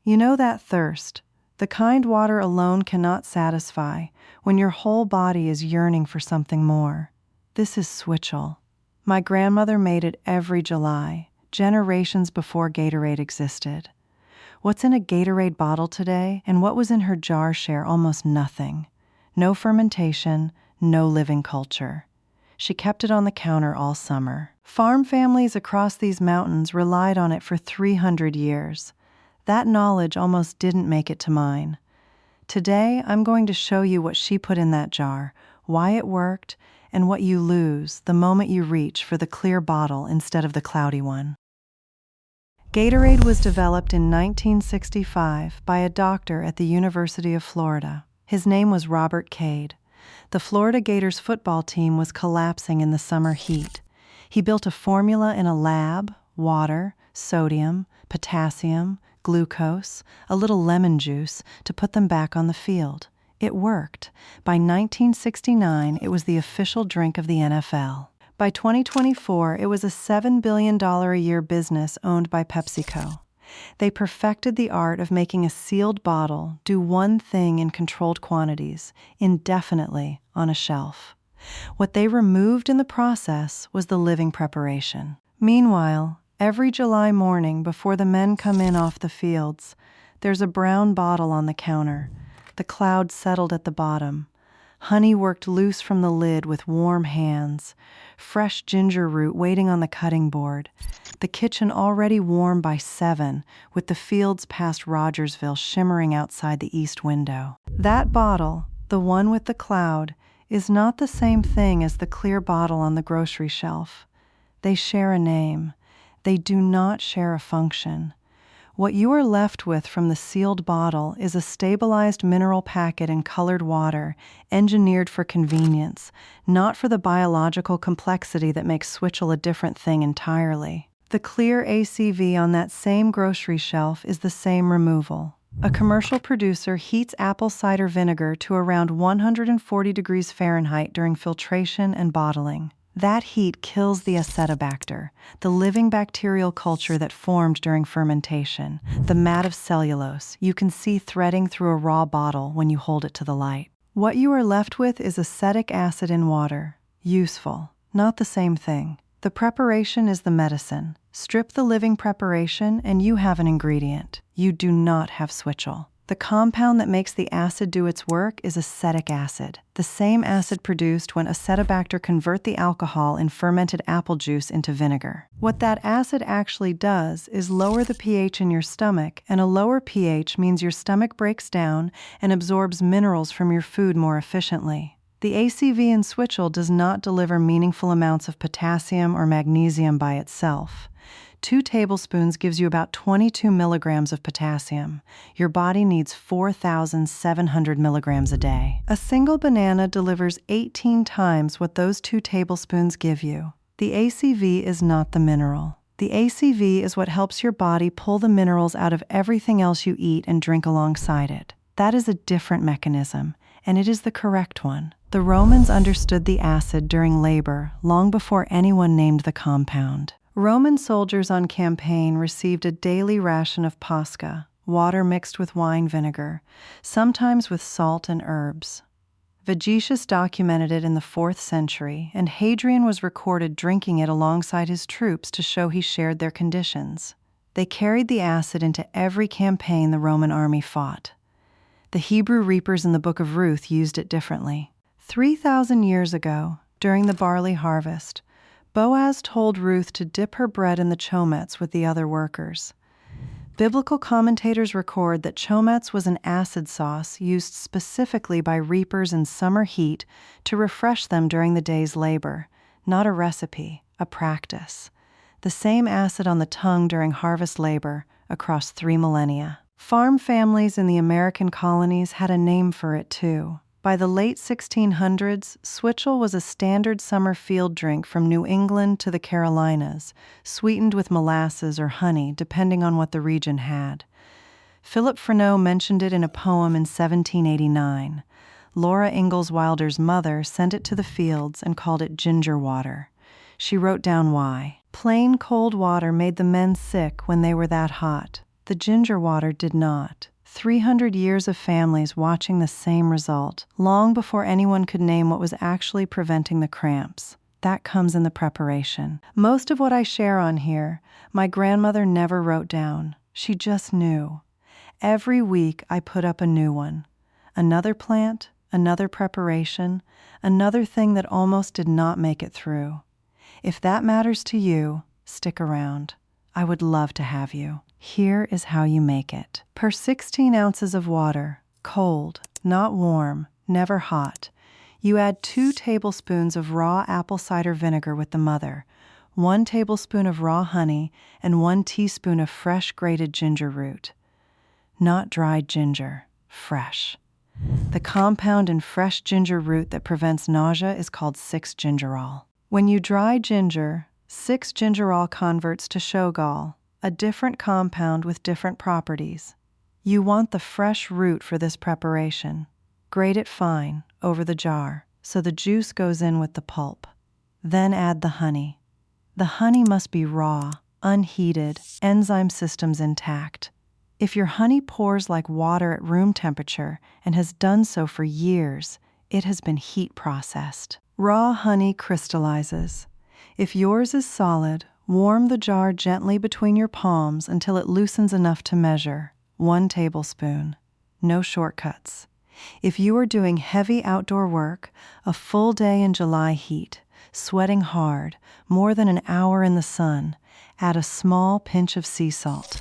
You know that thirst, the kind water alone cannot satisfy, when your whole body is yearning for something more. This is Switchel. My grandmother made it every July, generations before Gatorade existed. What's in a Gatorade bottle today and what was in her jar share almost nothing. No fermentation, no living culture. She kept it on the counter all summer. Farm families across these mountains relied on it for 300 years. That knowledge almost didn't make it to mine. Today, I'm going to show you what she put in that jar, why it worked, and what you lose the moment you reach for the clear bottle instead of the cloudy one. Gatorade was developed in 1965 by a doctor at the University of Florida. His name was Robert Cade. The Florida Gators football team was collapsing in the summer heat. He built a formula in a lab: water, sodium, potassium, glucose, a little lemon juice to put them back on the field. It worked. By 1969, it was the official drink of the NFL. By 2024, it was a $7 billion a year business owned by PepsiCo. They perfected the art of making a sealed bottle do one thing in controlled quantities, indefinitely, on a shelf. What they removed in the process was the living preparation. Meanwhile, every July morning before the men come in off the fields, there's a brown bottle on the counter. The cloud settled at the bottom. Honey worked loose from the lid with warm hands. Fresh ginger root waiting on the cutting board. The kitchen already warm by 7, with the fields past Rogersville shimmering outside the east window. That bottle, the one with the cloud, is not the same thing as the clear bottle on the grocery shelf. They share a name. They do not share a function. What you are left with from the sealed bottle is a stabilized mineral packet in colored water, engineered for convenience, not for the biological complexity that makes Switchel a different thing entirely. The clear ACV on that same grocery shelf is the same removal. A commercial producer heats apple cider vinegar to around 140 degrees Fahrenheit during filtration and bottling. That heat kills the acetobacter, the living bacterial culture that formed during fermentation, the mat of cellulose you can see threading through a raw bottle when you hold it to the light. What you are left with is acetic acid in water. Useful, not the same thing. The preparation is the medicine. Strip the living preparation and you have an ingredient. You do not have Switchel. The compound that makes the acid do its work is acetic acid, the same acid produced when acetobacter convert the alcohol in fermented apple juice into vinegar. What that acid actually does is lower the pH in your stomach, and a lower pH means your stomach breaks down and absorbs minerals from your food more efficiently. The ACV in Switchel does not deliver meaningful amounts of potassium or magnesium by itself. 2 tablespoons gives you about 22 milligrams of potassium. Your body needs 4,700 milligrams a day. A single banana delivers 18 times what those 2 tablespoons give you. The ACV is not the mineral. The ACV is what helps your body pull the minerals out of everything else you eat and drink alongside it. That is a different mechanism, and it is the correct one. The Romans understood the acid during labor long before anyone named the compound. Roman soldiers on campaign received a daily ration of pasca, water mixed with wine vinegar, sometimes with salt and herbs. Vegetius documented it in the 4th century, and Hadrian was recorded drinking it alongside his troops to show he shared their conditions. They carried the acid into every campaign the Roman army fought. The Hebrew reapers in the Book of Ruth used it differently. 3,000 years ago, during the barley harvest, Boaz told Ruth to dip her bread in the chometz with the other workers. Biblical commentators record that chometz was an acid sauce used specifically by reapers in summer heat to refresh them during the day's labor, not a recipe, a practice. The same acid on the tongue during harvest labor across 3 millennia. Farm families in the American colonies had a name for it too. By the late 1600s, Switchel was a standard summer field drink from New England to the Carolinas, sweetened with molasses or honey depending on what the region had. Philip Freneau mentioned it in a poem in 1789. Laura Ingalls Wilder's mother sent it to the fields and called it ginger water. She wrote down why. Plain cold water made the men sick when they were that hot. The ginger water did not. 300 years of families watching the same result, long before anyone could name what was actually preventing the cramps. That comes in the preparation. Most of what I share on here, my grandmother never wrote down. She just knew. Every week I put up a new one. Another plant, another preparation, another thing that almost did not make it through. If that matters to you, stick around. I would love to have you. Here is how you make it. Per 16 ounces of water, cold, not warm, never hot, you add 2 tablespoons of raw apple cider vinegar with the mother, 1 tablespoon of raw honey, and 1 teaspoon of fresh grated ginger root. Not dried ginger, fresh. The compound in fresh ginger root that prevents nausea is called 6-gingerol. When you dry ginger, 6-gingerol converts to shogal, a different compound with different properties. You want the fresh root for this preparation. Grate it fine over the jar so the juice goes in with the pulp. Then add the honey. The honey must be raw, unheated, enzyme systems intact. If your honey pours like water at room temperature and has done so for years, it has been heat processed. Raw honey crystallizes. If yours is solid, warm the jar gently between your palms until it loosens enough to measure, 1 tablespoon. No shortcuts. If you are doing heavy outdoor work, a full day in July heat, sweating hard, more than an hour in the sun, add a small pinch of sea salt.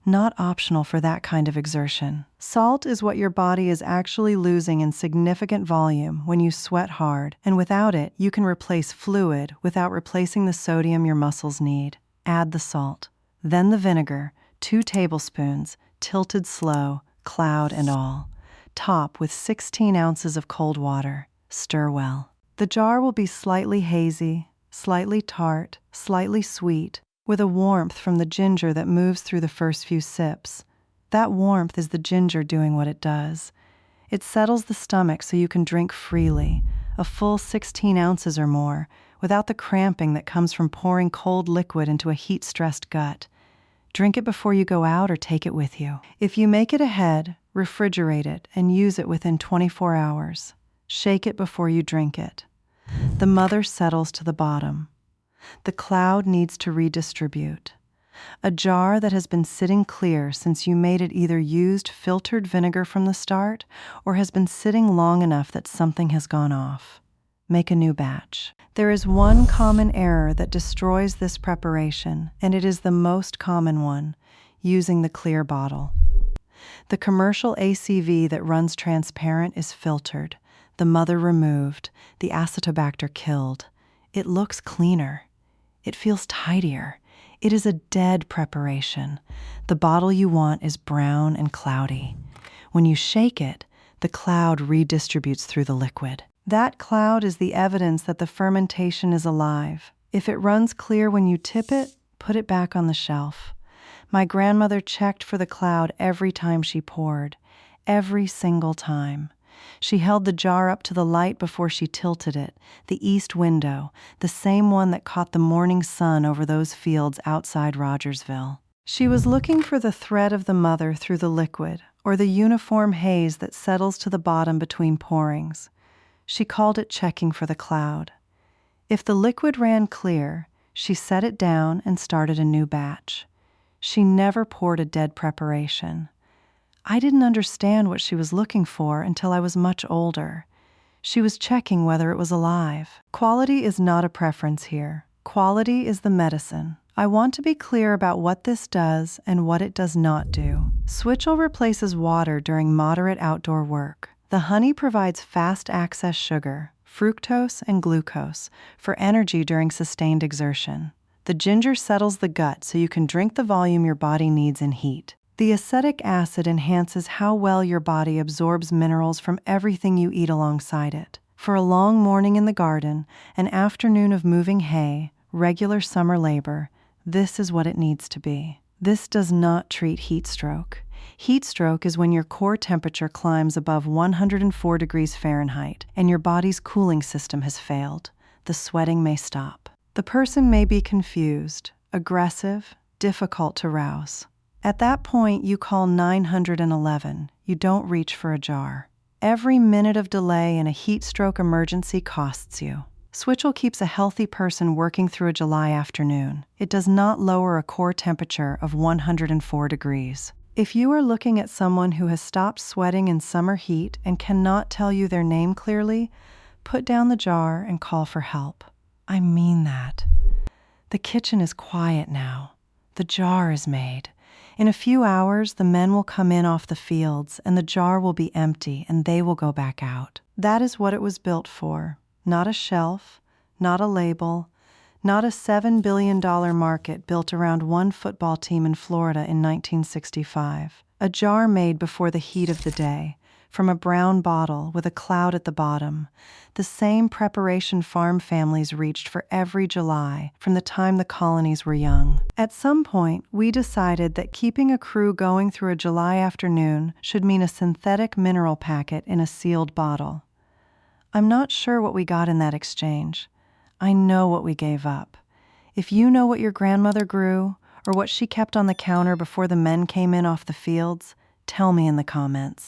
Not optional for that kind of exertion. Salt is what your body is actually losing in significant volume when you sweat hard, and without it, you can replace fluid without replacing the sodium your muscles need. Add the salt. Then the vinegar, 2 tablespoons, tilted slow, cloud and all. Top with 16 ounces of cold water. Stir well. The jar will be slightly hazy, slightly tart, slightly sweet, with a warmth from the ginger that moves through the first few sips. That warmth is the ginger doing what it does. It settles the stomach so you can drink freely, a full 16 ounces or more, without the cramping that comes from pouring cold liquid into a heat-stressed gut. Drink it before you go out or take it with you. If you make it ahead, refrigerate it and use it within 24 hours. Shake it before you drink it. The mother settles to the bottom. The cloud needs to redistribute. A jar that has been sitting clear since you made it either used filtered vinegar from the start or has been sitting long enough that something has gone off. Make a new batch. There is one common error that destroys this preparation, and it is the most common one, using the clear bottle. The commercial ACV that runs transparent is filtered, the mother removed, the acetobacter killed. It looks cleaner. It feels tidier. It is a dead preparation. The bottle you want is brown and cloudy. When you shake it, the cloud redistributes through the liquid. That cloud is the evidence that the fermentation is alive. If it runs clear when you tip it, put it back on the shelf. My grandmother checked for the cloud every time she poured. Every single time. She held the jar up to the light before she tilted it, the east window, the same one that caught the morning sun over those fields outside Rogersville. She was looking for the thread of the mother through the liquid, or the uniform haze that settles to the bottom between pourings. She called it checking for the cloud. If the liquid ran clear, she set it down and started a new batch. She never poured a dead preparation. I didn't understand what she was looking for until I was much older. She was checking whether it was alive. Quality is not a preference here. Quality is the medicine. I want to be clear about what this does and what it does not do. Switchel replaces water during moderate outdoor work. The honey provides fast access sugar, fructose and glucose, for energy during sustained exertion. The ginger settles the gut so you can drink the volume your body needs in heat. The acetic acid enhances how well your body absorbs minerals from everything you eat alongside it. For a long morning in the garden, an afternoon of moving hay, regular summer labor, this is what it needs to be. This does not treat heat stroke. Heat stroke is when your core temperature climbs above 104 degrees Fahrenheit and your body's cooling system has failed. The sweating may stop. The person may be confused, aggressive, difficult to rouse. At that point, you call 911. You don't reach for a jar. Every minute of delay in a heat stroke emergency costs you. Switchel keeps a healthy person working through a July afternoon. It does not lower a core temperature of 104 degrees. If you are looking at someone who has stopped sweating in summer heat and cannot tell you their name clearly, put down the jar and call for help. I mean that. The kitchen is quiet now. The jar is made. In a few hours, the men will come in off the fields, and the jar will be empty, and they will go back out. That is what it was built for. Not a shelf, not a label, not a $7 billion market built around one football team in Florida in 1965. A jar made before the heat of the day, from a brown bottle with a cloud at the bottom, the same preparation farm families reached for every July from the time the colonies were young. At some point, we decided that keeping a crew going through a July afternoon should mean a synthetic mineral packet in a sealed bottle. I'm not sure what we got in that exchange. I know what we gave up. If you know what your grandmother grew, or what she kept on the counter before the men came in off the fields, tell me in the comments.